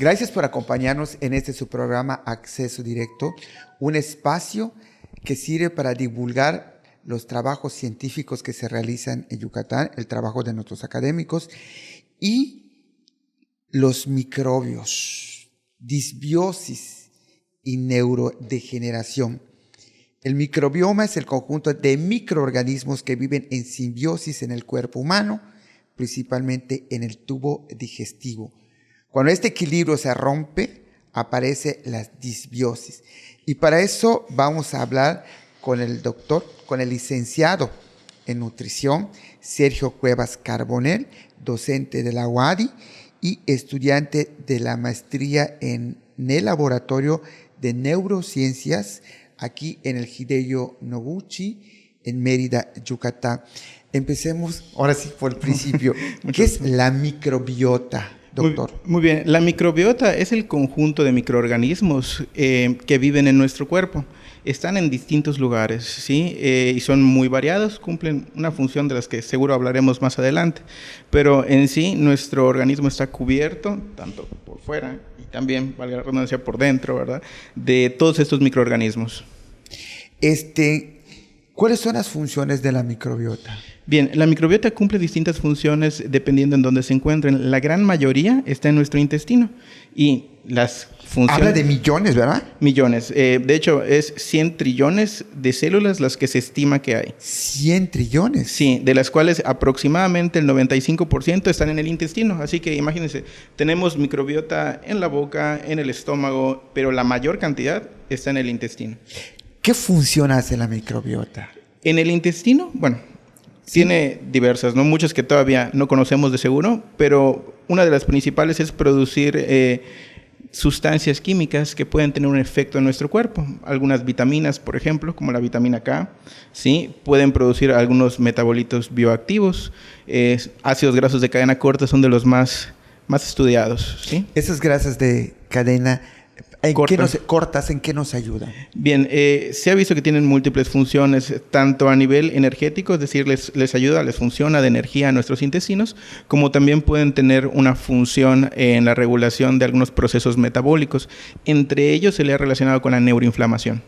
Gracias por acompañarnos en este su programa Acceso Directo, un espacio que sirve para divulgar los trabajos científicos que se realizan en Yucatán, el trabajo de nuestros académicos y los microbios, disbiosis y neurodegeneración. El microbioma es el conjunto de microorganismos que viven en simbiosis en el cuerpo humano, principalmente en el tubo digestivo. Cuando este equilibrio se rompe, aparece la disbiosis. Y para eso vamos a hablar con el licenciado en nutrición, Sergio Cuevas Carbonell, docente de la UADY y estudiante de la maestría en el Laboratorio de Neurociencias, aquí en el Hideo Noguchi, en Mérida, Yucatán. Empecemos ahora sí por el principio. ¿Qué es la microbiota, doctor? Muy bien. La microbiota es el conjunto de microorganismos que viven en nuestro cuerpo. Están en distintos lugares, ¿sí? Y son muy variados, cumplen una función de las que seguro hablaremos más adelante. Pero en sí, nuestro organismo está cubierto, tanto por fuera y también, valga la redundancia, por dentro, ¿verdad?, de todos estos microorganismos. ¿Cuáles son las funciones de la microbiota? Bien, la microbiota cumple distintas funciones dependiendo en dónde se encuentren. La gran mayoría está en nuestro intestino y las funciones... Habla de millones, ¿verdad? Millones. De hecho, es 100 trillones de células las que se estima que hay. ¿100 trillones? Sí, de las cuales aproximadamente el 95% están en el intestino. Así que imagínense, tenemos microbiota en la boca, en el estómago, pero la mayor cantidad está en el intestino. ¿Qué función hace la microbiota? En el intestino, bueno, sí, tiene diversas, ¿no? Muchas que todavía no conocemos de seguro, pero una de las principales es producir sustancias químicas que pueden tener un efecto en nuestro cuerpo. Algunas vitaminas, por ejemplo, como la vitamina K, ¿sí?, pueden producir algunos metabolitos bioactivos. Ácidos grasos de cadena corta son de los más estudiados, ¿sí? Esas grasas de cadena cortas, ¿en qué nos ayudan? Bien, se ha visto que tienen múltiples funciones, tanto a nivel energético, es decir, les ayuda, les funciona de energía a nuestros intestinos, como también pueden tener una función en la regulación de algunos procesos metabólicos. Entre ellos se le ha relacionado con la neuroinflamación.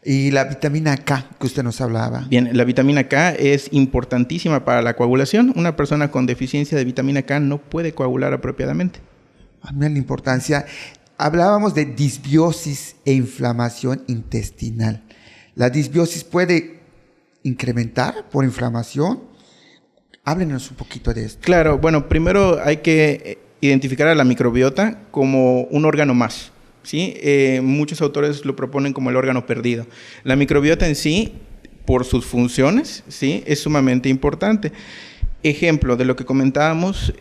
¿Y la vitamina K que usted nos hablaba? Bien, la vitamina K es importantísima para la coagulación. Una persona con deficiencia de vitamina K no puede coagular apropiadamente. Mira la importancia. Hablábamos de disbiosis e inflamación intestinal. ¿La disbiosis puede incrementar por inflamación? Háblenos un poquito de esto. Claro, bueno, primero hay que identificar a la microbiota como un órgano más, ¿sí? Muchos autores lo proponen como el órgano perdido. La microbiota en sí, por sus funciones, ¿sí?, es sumamente importante. Ejemplo de lo que comentábamos,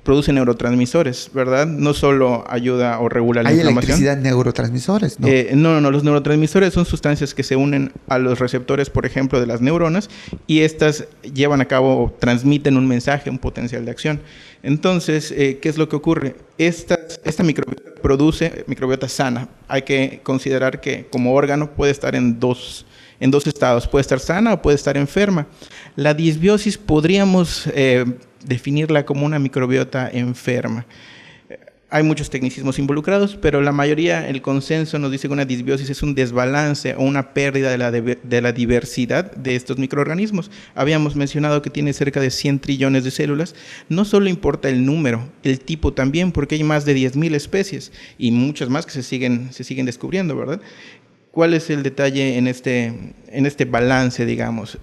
produce neurotransmisores, ¿verdad? No solo ayuda o regula la inflamación. ¿Hay electricidad en neurotransmisores? No. Los neurotransmisores son sustancias que se unen a los receptores, por ejemplo, de las neuronas, y estas llevan a cabo o transmiten un mensaje, un potencial de acción. Entonces, ¿qué es lo que ocurre? Esta microbiota produce microbiota sana. Hay que considerar que como órgano puede estar en dos estados. Puede estar sana o puede estar enferma. La disbiosis podríamos definirla como una microbiota enferma. Hay muchos tecnicismos involucrados, pero la mayoría, el consenso nos dice que una disbiosis es un desbalance o una pérdida de la diversidad de estos microorganismos. Habíamos mencionado que tiene cerca de 100 trillones de células. No solo importa el número, el tipo también, porque hay más de 10,000 especies y muchas más que se siguen descubriendo, ¿verdad? ¿Cuál es el detalle en este balance, digamos?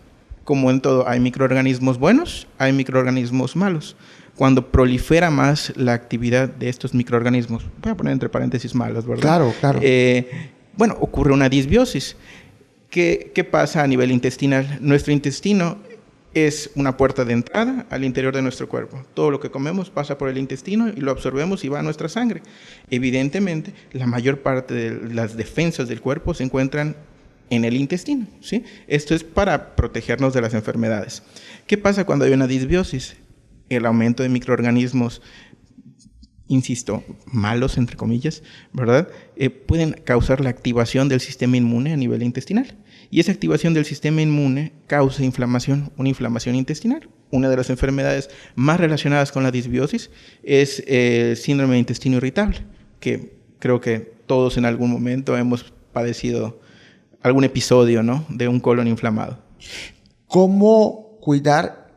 Como en todo, hay microorganismos buenos, hay microorganismos malos. Cuando prolifera más la actividad de estos microorganismos, voy a poner entre paréntesis malos, ¿verdad? Claro. Ocurre una disbiosis. ¿Qué pasa a nivel intestinal? Nuestro intestino es una puerta de entrada al interior de nuestro cuerpo. Todo lo que comemos pasa por el intestino y lo absorbemos y va a nuestra sangre. Evidentemente, la mayor parte de las defensas del cuerpo se encuentran en el intestino, ¿sí? Esto es para protegernos de las enfermedades. ¿Qué pasa cuando hay una disbiosis? El aumento de microorganismos, insisto, malos, entre comillas, ¿verdad? Pueden causar la activación del sistema inmune a nivel intestinal. Y esa activación del sistema inmune causa inflamación, una inflamación intestinal. una de las enfermedades más relacionadas con la disbiosis es el síndrome de intestino irritable, que creo que todos en algún momento hemos padecido algún episodio, ¿no?, de un colon inflamado. ¿Cómo cuidar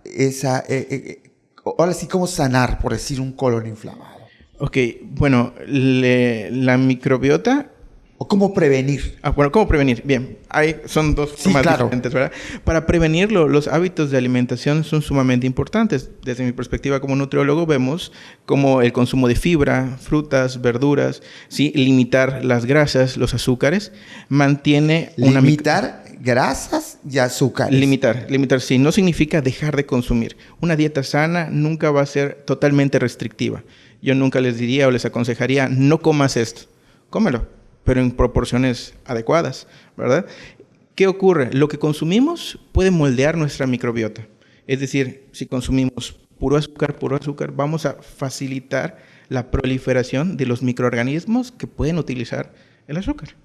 ahora sí, cómo sanar, por decir, un colon inflamado? Ok, bueno, la microbiota... ¿O cómo prevenir? Bueno, ¿cómo prevenir? Bien, son dos formas diferentes, ¿verdad? Para prevenirlo, los hábitos de alimentación son sumamente importantes. Desde mi perspectiva como nutriólogo, vemos como el consumo de fibra, frutas, verduras, ¿sí? Limitar las grasas, los azúcares, mantiene una... Limitar grasas y azúcares. Limitar, sí. No significa dejar de consumir. Una dieta sana nunca va a ser totalmente restrictiva. Yo nunca les diría o les aconsejaría, no comas esto. Cómelo, pero en proporciones adecuadas, ¿verdad? ¿Qué ocurre? Lo que consumimos puede moldear nuestra microbiota. Es decir, si consumimos puro azúcar, vamos a facilitar la proliferación de los microorganismos que pueden utilizar el azúcar.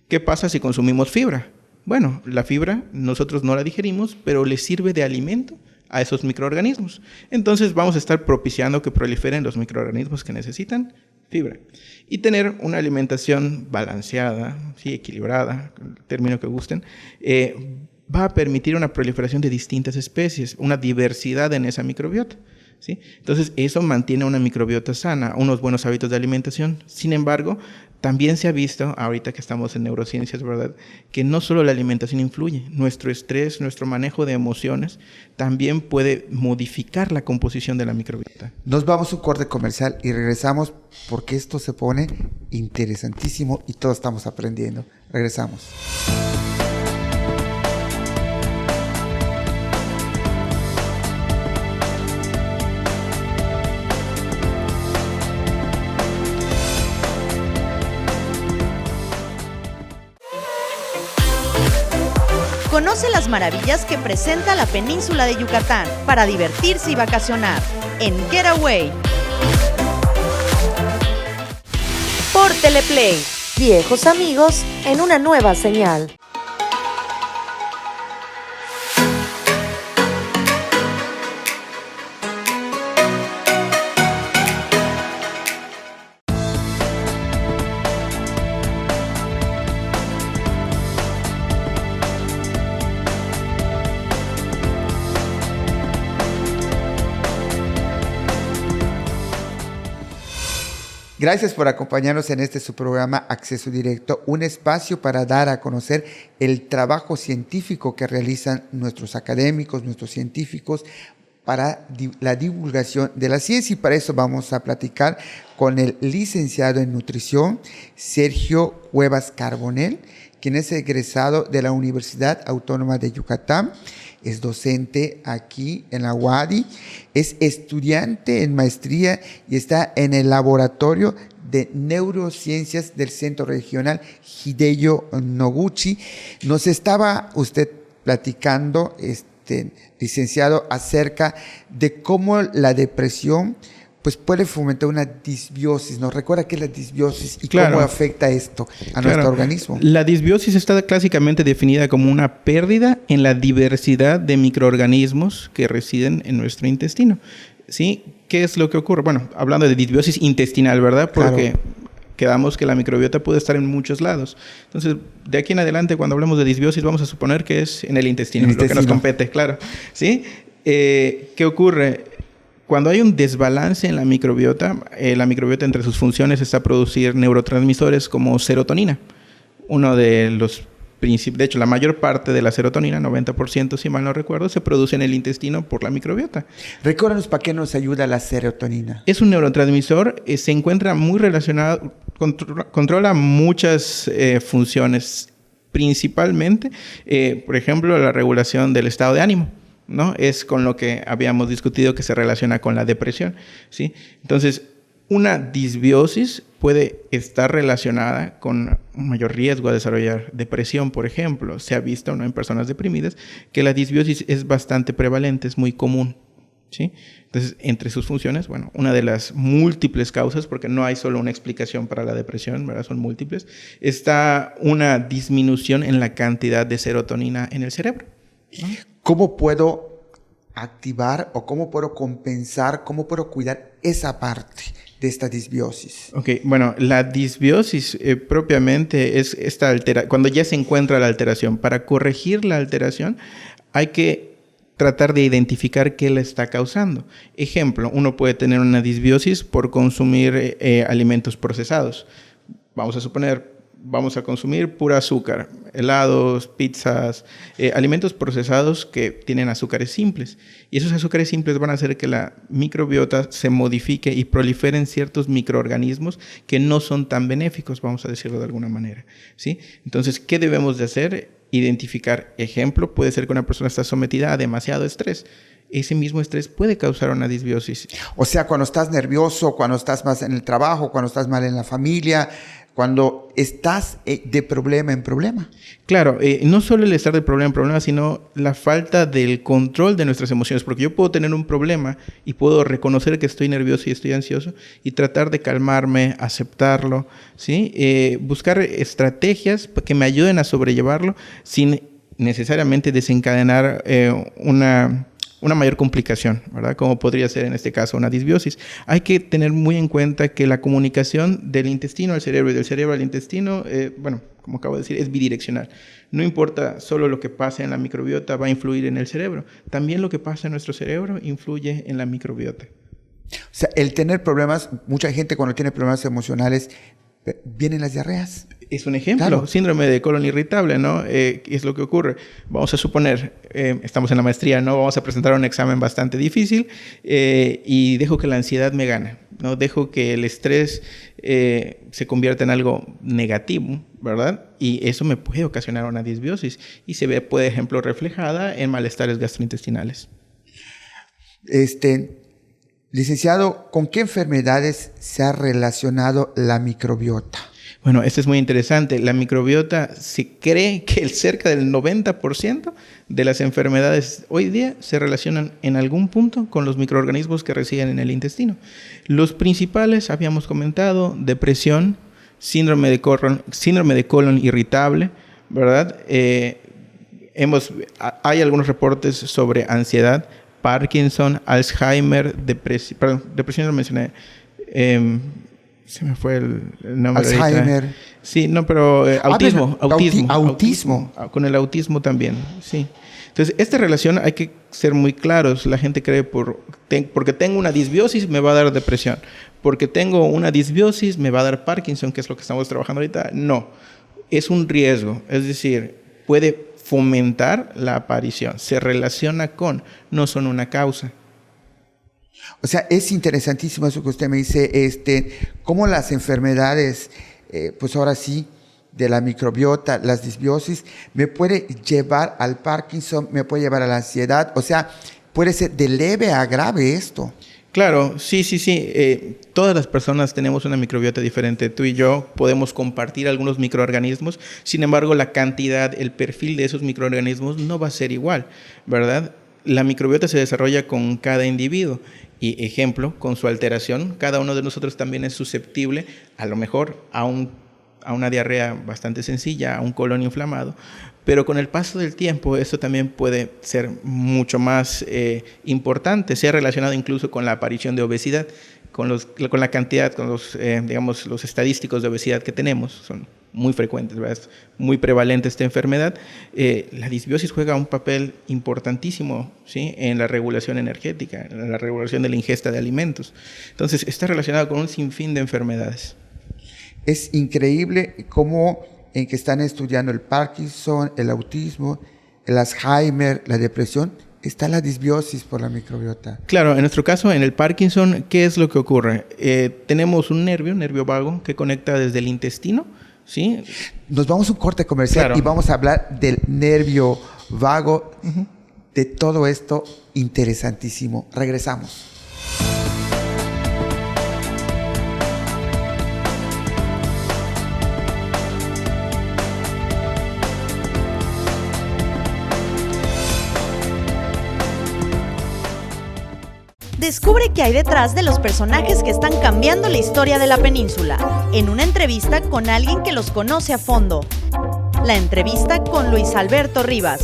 ¿Qué pasa si consumimos fibra? Bueno, la fibra nosotros no la digerimos, pero le sirve de alimento a esos microorganismos. Entonces vamos a estar propiciando que proliferen los microorganismos que necesitan fibra. Y tener una alimentación balanceada, ¿sí?, equilibrada, el término que gusten, va a permitir una proliferación de distintas especies, una diversidad en esa microbiota, ¿sí? Entonces eso mantiene una microbiota sana, unos buenos hábitos de alimentación. Sin embargo, también se ha visto, ahorita que estamos en neurociencias, ¿verdad?, que no solo la alimentación influye. Nuestro estrés, nuestro manejo de emociones también puede modificar la composición de la microbiota. Nos vamos a un corte comercial y regresamos porque esto se pone interesantísimo y todos estamos aprendiendo. Regresamos. Conoce las maravillas que presenta la península de Yucatán para divertirse y vacacionar en Getaway por Teleplay. Viejos amigos en una nueva señal. Gracias por acompañarnos en este su programa Acceso Directo, un espacio para dar a conocer el trabajo científico que realizan nuestros académicos, nuestros científicos, para la divulgación de la ciencia. Y para eso vamos a platicar con el licenciado en nutrición, Sergio Cuevas Carbonell, quien es egresado de la Universidad Autónoma de Yucatán. Es docente aquí en la UADY, es estudiante en maestría y está en el laboratorio de neurociencias del Centro Regional Hideo Noguchi. Nos estaba usted platicando, licenciado, acerca de cómo la depresión pues puede fomentar una disbiosis. ¿Nos recuerda qué es la disbiosis y cómo afecta esto a nuestro organismo? La disbiosis está clásicamente definida como una pérdida en la diversidad de microorganismos que residen en nuestro intestino, ¿sí? ¿Qué es lo que ocurre? Bueno, hablando de disbiosis intestinal, ¿verdad? Porque quedamos que la microbiota puede estar en muchos lados. Entonces, de aquí en adelante, cuando hablemos de disbiosis, vamos a suponer que es en el intestino, lo que nos compete, claro, ¿sí? ¿Qué ocurre? Cuando hay un desbalance en la microbiota entre sus funciones está a producir neurotransmisores como serotonina. Uno de los principios, de hecho, la mayor parte de la serotonina, 90%, si mal no recuerdo, se produce en el intestino por la microbiota. Recuérdanos para qué nos ayuda la serotonina. Es un neurotransmisor, se encuentra muy relacionado, controla muchas funciones, principalmente, por ejemplo, la regulación del estado de ánimo, ¿no? Es con lo que habíamos discutido que se relaciona con la depresión, ¿sí? Entonces, una disbiosis puede estar relacionada con un mayor riesgo a desarrollar depresión, por ejemplo. Se ha visto, ¿no?, en personas deprimidas que la disbiosis es bastante prevalente, es muy común, ¿sí? Entonces, entre sus funciones, bueno, una de las múltiples causas, porque no hay solo una explicación para la depresión, ¿verdad?, son múltiples, está una disminución en la cantidad de serotonina en el cerebro, ¿no? ¿Cómo puedo activar o cómo puedo compensar, cómo puedo cuidar esa parte de esta disbiosis? Ok, bueno, la disbiosis propiamente es esta cuando ya se encuentra la alteración. Para corregir la alteración hay que tratar de identificar qué la está causando. Ejemplo, uno puede tener una disbiosis por consumir alimentos procesados. Vamos a suponer, vamos a consumir pura azúcar, helados, pizzas, alimentos procesados que tienen azúcares simples. Y esos azúcares simples van a hacer que la microbiota se modifique y proliferen ciertos microorganismos que no son tan benéficos, vamos a decirlo de alguna manera, ¿sí? Entonces, ¿qué debemos de hacer? Identificar. Ejemplo, puede ser que una persona está sometida a demasiado estrés. Ese mismo estrés puede causar una disbiosis. O sea, cuando estás nervioso, cuando estás más en el trabajo, cuando estás mal en la familia, cuando estás de problema en problema. Claro, no solo el estar de problema en problema, sino la falta del control de nuestras emociones, porque yo puedo tener un problema y puedo reconocer que estoy nervioso y estoy ansioso y tratar de calmarme, aceptarlo, ¿sí? Buscar estrategias que me ayuden a sobrellevarlo sin necesariamente desencadenar una mayor complicación, ¿verdad? Como podría ser en este caso una disbiosis. Hay que tener muy en cuenta que la comunicación del intestino al cerebro y del cerebro al intestino, como acabo de decir, es bidireccional. No importa solo lo que pase en la microbiota va a influir en el cerebro. También lo que pasa en nuestro cerebro influye en la microbiota. O sea, el tener problemas, mucha gente cuando tiene problemas emocionales, vienen las diarreas. Es un ejemplo, claro. Síndrome de colon irritable, ¿no? ¿Qué es lo que ocurre? Vamos a suponer, estamos en la maestría, ¿no? Vamos a presentar un examen bastante difícil y dejo que la ansiedad me gane, ¿no? Dejo que el estrés se convierta en algo negativo, ¿verdad? Y eso me puede ocasionar una disbiosis y se ve, por ejemplo, reflejada en malestares gastrointestinales. Licenciado, ¿con qué enfermedades se ha relacionado la microbiota? Bueno, esto es muy interesante. La microbiota, se cree que cerca del 90% de las enfermedades hoy día se relacionan en algún punto con los microorganismos que residen en el intestino. Los principales, habíamos comentado, depresión, síndrome de colon irritable, ¿verdad? Hay algunos reportes sobre ansiedad, Parkinson, Alzheimer, depresión lo mencioné. Se me fue el nombre. Alzheimer. Ahorita. Sí, no, pero autismo. Con el autismo también, sí. Entonces, esta relación hay que ser muy claros. La gente cree porque tengo una disbiosis me va a dar depresión. Porque tengo una disbiosis me va a dar Parkinson, que es lo que estamos trabajando ahorita. No, es un riesgo. Es decir, puede fomentar la aparición. Se relaciona con, no son una causa. O sea, es interesantísimo eso que usted me dice, cómo las enfermedades, pues ahora sí, de la microbiota, las disbiosis, me puede llevar al Parkinson, me puede llevar a la ansiedad, o sea, puede ser de leve a grave esto. Claro, sí. Todas las personas tenemos una microbiota diferente. Tú y yo podemos compartir algunos microorganismos. Sin embargo, la cantidad, el perfil de esos microorganismos no va a ser igual, ¿verdad? La microbiota se desarrolla con cada individuo. Y ejemplo, con su alteración, cada uno de nosotros también es susceptible, a lo mejor, a una diarrea bastante sencilla, a un colon inflamado. Pero con el paso del tiempo, esto también puede ser mucho más importante. Se ha relacionado incluso con la aparición de obesidad, con la cantidad, con los estadísticos de obesidad que tenemos. Son muy frecuentes, ¿verdad? Es muy prevalente esta enfermedad. La disbiosis juega un papel importantísimo, ¿sí? En la regulación energética, en la regulación de la ingesta de alimentos. Entonces, está relacionado con un sinfín de enfermedades. Es increíble cómo en que están estudiando el Parkinson, el autismo, el Alzheimer, la depresión, está la disbiosis por la microbiota. Claro, en nuestro caso, en el Parkinson, ¿qué es lo que ocurre? Tenemos un nervio vago, que conecta desde el intestino, ¿sí? Nos vamos a un corte comercial, claro, y vamos a hablar del nervio vago, de todo esto interesantísimo. Regresamos. Descubre qué hay detrás de los personajes que están cambiando la historia de la península, en una entrevista con alguien que los conoce a fondo. La entrevista con Luis Alberto Rivas.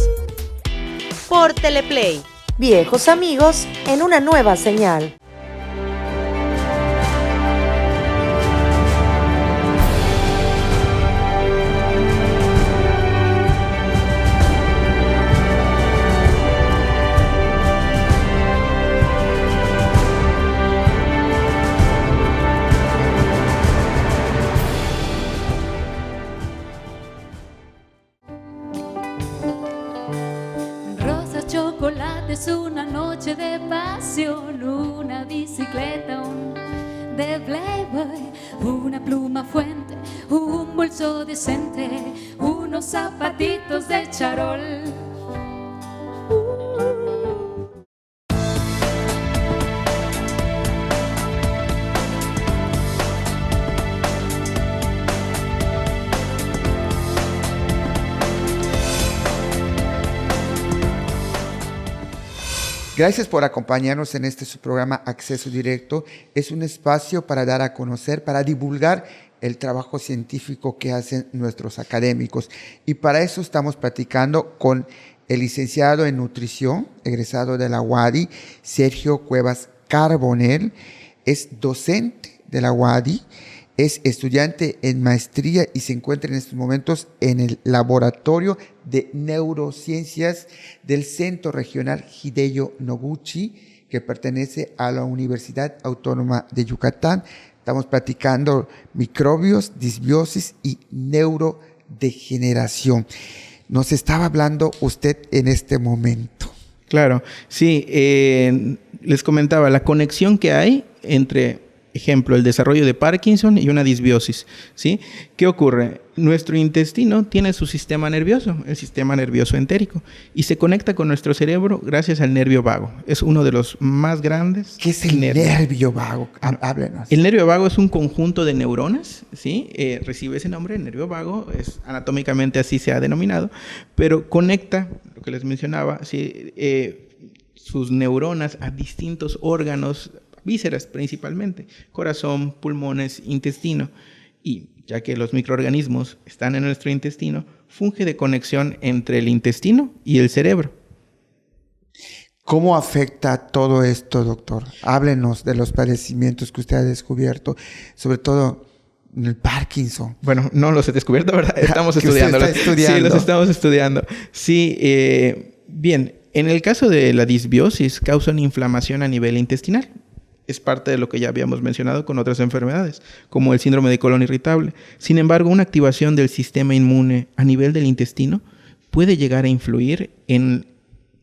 Por Teleplay. Viejos amigos en una nueva señal. Es una noche de pasión, una bicicleta, de Playboy, una pluma fuente, un bolso decente, unos zapatitos de charol. Gracias por acompañarnos en este su programa Acceso Directo. Es un espacio para dar a conocer, para divulgar el trabajo científico que hacen nuestros académicos. Y para eso estamos platicando con el licenciado en nutrición, egresado de la UADY, Sergio Cuevas Carbonell. Es docente de la UADY, es estudiante en maestría y se encuentra en estos momentos en el Laboratorio de Neurociencias del Centro Regional Hideo Noguchi, que pertenece a la Universidad Autónoma de Yucatán. Estamos platicando microbios, disbiosis y neurodegeneración. Nos estaba hablando usted en este momento. Claro, sí. Les comentaba la conexión que hay entre, ejemplo, el desarrollo de Parkinson y una disbiosis, ¿sí? ¿Qué ocurre? Nuestro intestino tiene su sistema nervioso, el sistema nervioso entérico, y se conecta con nuestro cerebro gracias al nervio vago. Es uno de los más grandes. ¿Qué es el nervio vago? Háblenos. El nervio vago es un conjunto de neuronas, ¿sí? Recibe ese nombre, el nervio vago, es anatómicamente así se ha denominado, pero conecta, lo que les mencionaba, ¿sí? Sus neuronas a distintos órganos, vísceras principalmente, corazón, pulmones, intestino. Y ya que los microorganismos están en nuestro intestino, funge de conexión entre el intestino y el cerebro. ¿Cómo afecta todo esto, doctor? Háblenos de los padecimientos que usted ha descubierto, sobre todo el Parkinson. Bueno, no los he descubierto, ¿verdad? Estamos estudiando. Sí, los estamos estudiando. Sí, bien. En el caso de la disbiosis, causa una inflamación a nivel intestinal. Es parte de lo que ya habíamos mencionado con otras enfermedades, como el síndrome de colon irritable. Sin embargo, una activación del sistema inmune a nivel del intestino puede llegar a influir en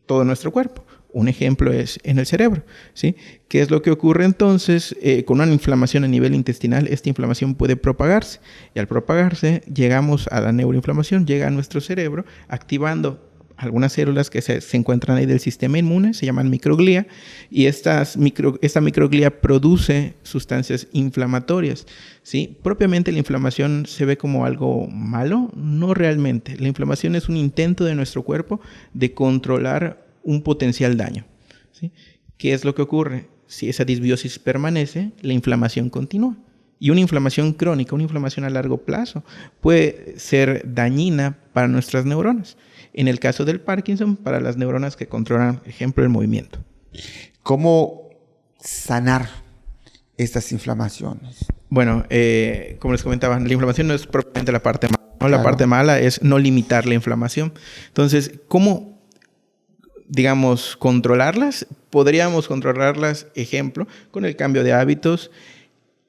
todo nuestro cuerpo. Un ejemplo es en el cerebro, ¿sí? ¿Qué es lo que ocurre entonces? Con una inflamación a nivel intestinal, esta inflamación puede propagarse. Y al propagarse, llegamos a la neuroinflamación, llega a nuestro cerebro, activando algunas células que se encuentran ahí del sistema inmune, se llaman microglía, y esta microglía produce sustancias inflamatorias, ¿sí? Propiamente la inflamación se ve como algo malo, no realmente. La inflamación es un intento de nuestro cuerpo de controlar un potencial daño, ¿sí? ¿Qué es lo que ocurre? Si esa disbiosis permanece, la inflamación continúa. Y una inflamación crónica, una inflamación a largo plazo, puede ser dañina para nuestras neuronas. En el caso del Parkinson, para las neuronas que controlan, por ejemplo, el movimiento. ¿Cómo sanar estas inflamaciones? Bueno, como les comentaba, la inflamación no es propiamente la parte mala, ¿no? La parte mala es no limitar la inflamación. Entonces, ¿cómo, digamos, controlarlas? Podríamos controlarlas, ejemplo, con el cambio de hábitos.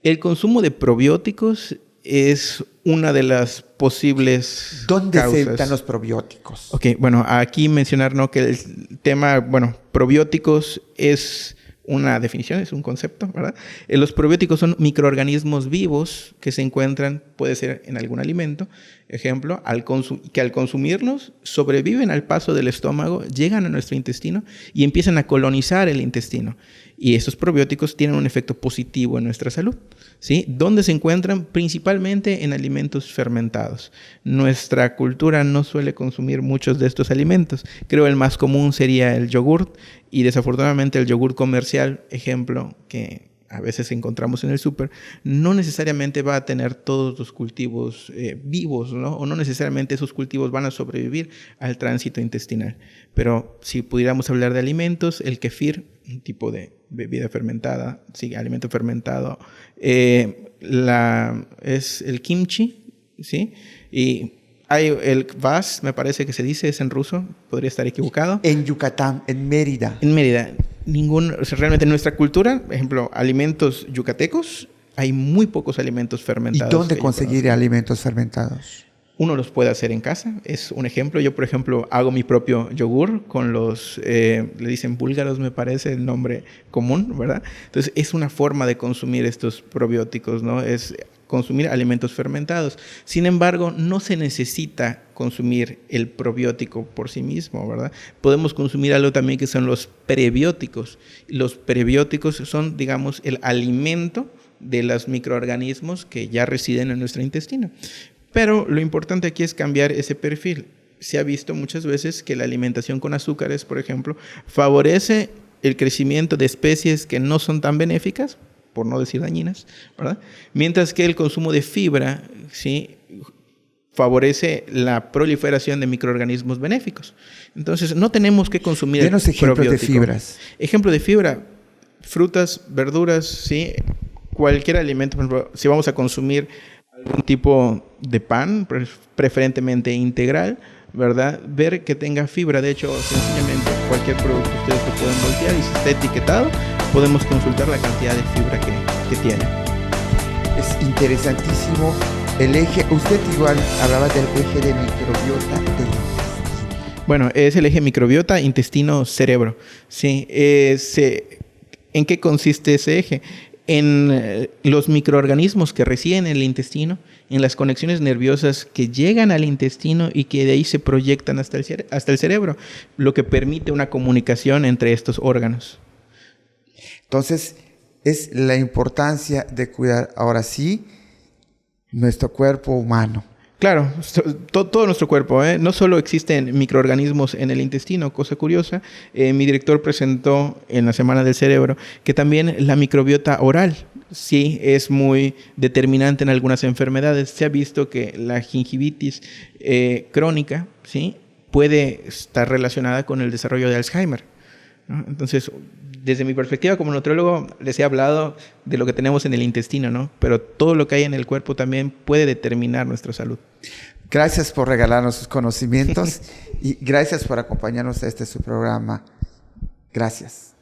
El consumo de probióticos es una de las posibles ¿Dónde causas. se dan los probióticos? Ok, bueno, aquí mencionar, ¿no?, que el tema, bueno, probióticos es una definición, es un concepto, ¿verdad? Los probióticos son microorganismos vivos que se encuentran, puede ser en algún alimento, ejemplo, que al consumirlos sobreviven al paso del estómago, llegan a nuestro intestino y empiezan a colonizar el intestino. Y estos probióticos tienen un efecto positivo en nuestra salud, ¿sí? ¿Dónde se encuentran? Principalmente en alimentos fermentados. Nuestra cultura no suele consumir muchos de estos alimentos. Creo el más común sería el yogurt, y desafortunadamente el yogurt comercial, ejemplo, que a veces encontramos en el súper, no necesariamente va a tener todos los cultivos vivos, ¿no? O no necesariamente esos cultivos van a sobrevivir al tránsito intestinal. Pero si pudiéramos hablar de alimentos, el kefir, un tipo de bebida fermentada, sí, alimento fermentado, es el kimchi, ¿sí? Y hay el kvass, me parece que se dice, es en ruso, podría estar equivocado. En Yucatán, en Mérida. En Mérida, realmente en nuestra cultura, por ejemplo, alimentos yucatecos, hay muy pocos alimentos fermentados. ¿Y dónde conseguir alimentos fermentados? Uno los puede hacer en casa, es un ejemplo. Yo, por ejemplo, hago mi propio yogur con le dicen búlgaros, me parece el nombre común, ¿verdad? Entonces, es una forma de consumir estos probióticos, ¿no? Es consumir alimentos fermentados. Sin embargo, no se necesita consumir el probiótico por sí mismo, ¿verdad? Podemos consumir algo también que son los prebióticos. Los prebióticos son, digamos, el alimento de los microorganismos que ya residen en nuestro intestino. Pero lo importante aquí es cambiar ese perfil. Se ha visto muchas veces que la alimentación con azúcares, por ejemplo, favorece el crecimiento de especies que no son tan benéficas, por no decir dañinas, ¿verdad? Mientras que el consumo de fibra, ¿sí?, favorece la proliferación de microorganismos benéficos. Entonces, no tenemos que consumir Denos ejemplos de fibras. Ejemplo de fibra, frutas, verduras, ¿sí? Cualquier alimento, por ejemplo, si vamos a consumir algún tipo de pan, preferentemente integral, ¿verdad? Ver que tenga fibra. De hecho, sencillamente cualquier producto ustedes lo pueden voltear y si está etiquetado, podemos consultar la cantidad de fibra que tiene. Es interesantísimo el eje. Usted igual hablaba del eje de microbiota del intestino. Bueno, es el eje microbiota, intestino, cerebro. Sí, ¿en qué consiste ese eje? En los microorganismos que residen en el intestino, en las conexiones nerviosas que llegan al intestino y que de ahí se proyectan hasta el cerebro, lo que permite una comunicación entre estos órganos. Entonces, es la importancia de cuidar, ahora sí, nuestro cuerpo humano. Claro, todo nuestro cuerpo, ¿eh? No solo existen microorganismos en el intestino, cosa curiosa. Mi director presentó en la Semana del Cerebro que también la microbiota oral sí es muy determinante en algunas enfermedades. Se ha visto que la gingivitis crónica, ¿sí?, puede estar relacionada con el desarrollo de Alzheimer, ¿no? Entonces, desde mi perspectiva como nutriólogo, les he hablado de lo que tenemos en el intestino, ¿no? Pero todo lo que hay en el cuerpo también puede determinar nuestra salud. Gracias por regalarnos sus conocimientos y gracias por acompañarnos a su programa. Gracias.